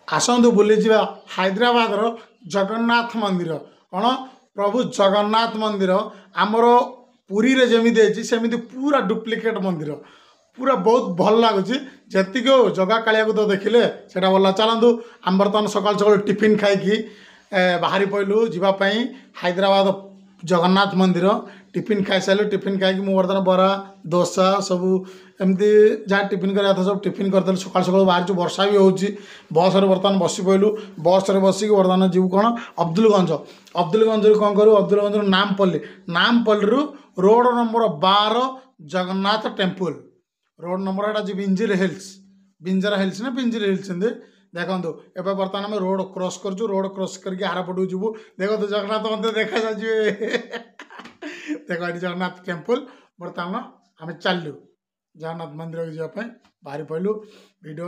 आसतु बुली जा हैदराबाद जगन्नाथ मंदिर कौन प्रभु जगन्नाथ मंदिर आमर पुरी रे जमी सेमती पूरा डुप्लिकेट मंदिर पूरा बहुत भल लगुच जी जगह कालिया को तो देखिले से भल चलतु आम बर्तमान सकाल सकाल टिफिन खाई बाहरी पड़लु जावाई हैदराबाद जगन्नाथ मंदिर टिफिन खाई सारे टिफिन खाई बर्तमान बरा दोसा सबू एमती जहाँ टिफिन करा था सब टिफिन करते सकाल सकाल बाहर वर्षा भी हो बस बर्तमान बसी पड़लु बस बसिक बर्तमान जीव कौन अब्दुलगंज कौन करूँ Abdulganj Nampally road number 12 Jagannath temple road number एटा जी बिंजरा हिल्स ना बिंजर हिल्स देखो एवं बर्तमान आम रोड क्रॉस कर रोड क्रॉस करके आर पटू जीवु देखो जगन्नाथ मंदिर देखा जाए देख ये जगन्नाथ टेम्पल बर्तमान आम चलु जगन्नाथ मंदिर को जावाई बाहरी पड़लु वीडियो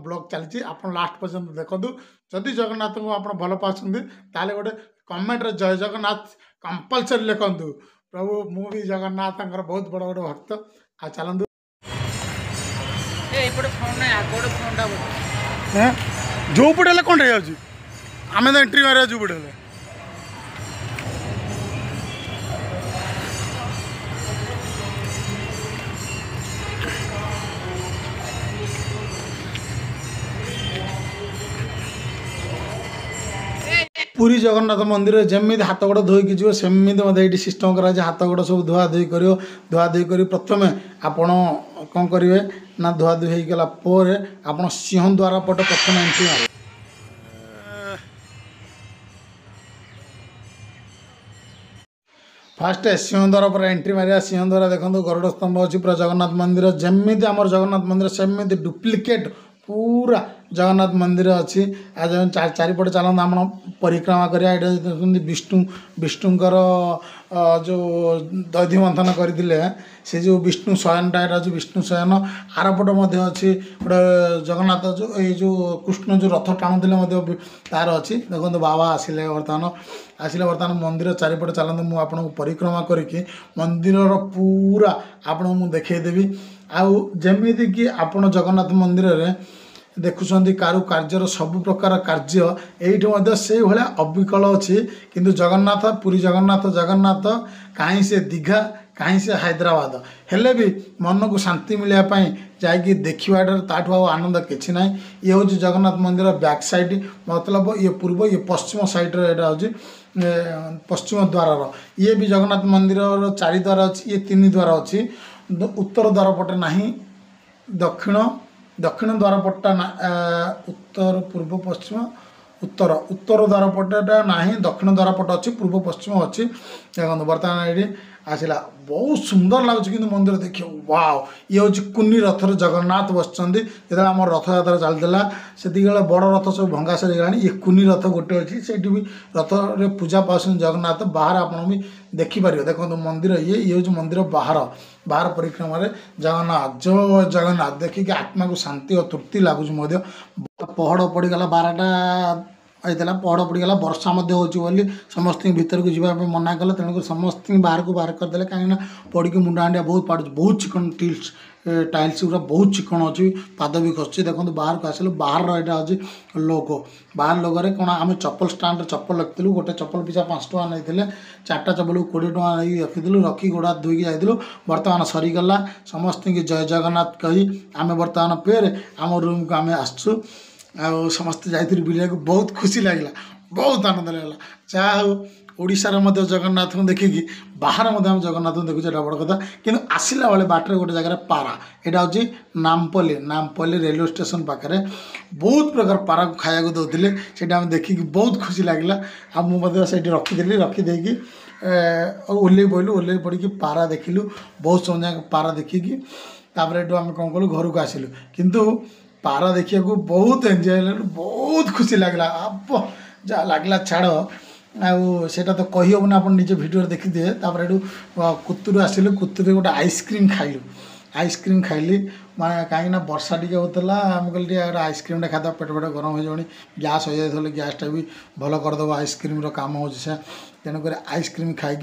ब्लॉग चलती आप लास्ट पर्यंत देखूँ जदि जगन्नाथ को आप भल पाते ताले गोटे कमेंट जय जगन्नाथ कंपलसरी लिखु प्रभु मुझे जगन्नाथ बहुत बड़ बड़ भक्त आ चलतु जो पटे कौन आम तो एंट्री मारे जो पटे पुरी जगन्नाथ मंदिर जमी हाथ गोड़ धोईकी जी सेमती मतलब ये सिस्टम करा हाथ गोड़ सब धुआ धुई कर प्रथम आपण कौन करेंगे ना धुआ धुई होगा आप सिंह द्वार पट प्रथम एंट्री मारे फास्ट सिंह द्वार पर एंट्री मारिया सिंह द्वारा देखो गरुड़ स्तंभ अच्छी पूरा जगन्नाथ मंदिर जमी आम जगन्नाथ मंदिर सेमती डुप्लिकेट पूरा जगन्नाथ मंदिर अच्छी आज चारिपटे चलते आम परिक्रमा करिया विष्णुकर जो दधि मंथन करते से जो विष्णु शयनटा अच्छी विष्णु शयन आरपट अच्छी गोटे जगन्नाथ जो ये कृष्ण जो रथ टाणुले तार अच्छी देखो बाबा आसिले बर्तमान मंदिर चारिपटे चलते मुझे आपको परिक्रमा करके मंदिर पूरा आपको मुझे देखईदेवी आउ जमीती कि आप जगन्नाथ मंदिर रे देखुं कारुकार्यर सबु प्रकार कार्य ये से भाया अविकल अच्छी किंतु जगन्नाथ पुरी जगन्नाथ कहीं से दीघा कहीं से हैदराबाद हेले भी मन को शांति मिलने जाकि देखा ताठू आनंद किसी ना ये हूँ जगन्नाथ मंदिर बैक साइड मतलब ये पूर्व ये पश्चिम साइड यहाँ हूँ पश्चिम द्वार ये भी जगन्नाथ मंदिर 4 द्वार अच्छी ये 3 द्वार अच्छी उत्तर द्वार पटे ना दक्षिण द्वार पट्टा उत्तर पूर्व पश्चिम उत्तर द्वार पटेटा ना दक्षिण द्वार पट अच्छी पूर्व पश्चिम अच्छी देखो बर्तमान ये आसला बहुत सुंदर लगुच कि मंदिर देखिए वाव ये हूँ कुनी रथर जगन्नाथ बसुँच जो आम रथ यात्रा चलता से बड़ रथ सब भंगा सरीगला ये कुनी रथ गोटे अच्छी से भी रथ रे पूजा पास जगन्नाथ बाहर आप भी देखिपर देखो मंदिर ये हूँ मंदिर बाहर परिक्रमा जगन्नाथ जो जगन्नाथ देखिए आत्मा को शांति और तृप्ति लगुच पहड़ पड़गला 12टा होता पहड़ पड़गला वर्षा होली समस्त भीतर को जावाई मना कले तेणुक समस्त बाहर को बाहर करदे कहीं पड़ी मुंडा हांडिया बहुत पाड़ बहुत चिकन टाइल्स गुरा बहुत चिकन अच्छी पाद भी खसुची देखो बाहर को आसल बाहर यहाँ अच्छी लोगो बाहर लोगों कौन आम चप्पल स्टाण्ड चप्पल रखिलु गोटे चप्पल पिछा 5 टଙ୍କା नहीं 4टा चप्पल को 20 टଙ୍କା नहीं रखी रखी गोड़ा धोईकी जाइलु बर्तमान सरीगला समस्त की जय जगन्नाथ कही आम बर्तमान फेर आम रूम को आम आसु समस्त जाइए बुला बहुत खुशी लगे बहुत आनंद लगला जहाँ ओडिशार जगन्नाथ को देखिकी बाहर आम जगन्नाथ को देखुचे बड़ कथा कि आसला बेले बाटर गोटे जगह पारा यहाँ हूँ नामपल्ली रेलवे स्टेशन पाखे बहुत प्रकार पारा को खाया दौले से देखिकी बहुत खुशी लगे आ मुझे रखीदी रखीदेकी ओल्ल पड़लु ओल्ल पड़ी पारा देखिलु बहुत समय पारा देखिकी आम कौन कलु घर को आसिलु किंतु पारा देखिए बहुत एंजॉय बहुत खुशी लगला अब जहाँ लगला छाड़ आटा तो कहीहबन आप निजे भिडियो देखिए तापर कुतुर आसिलु कुतुर गोटे आइसक्रीम खाइली मैं कहीं वर्षा टी होता आम कहली आइसक्रीम खादा पेट पेट गरम हो जाए गैस हो जाए गैसटा भी भल करदेव आइसक्रीम काम हो तेणुक आइसक्रीम खाई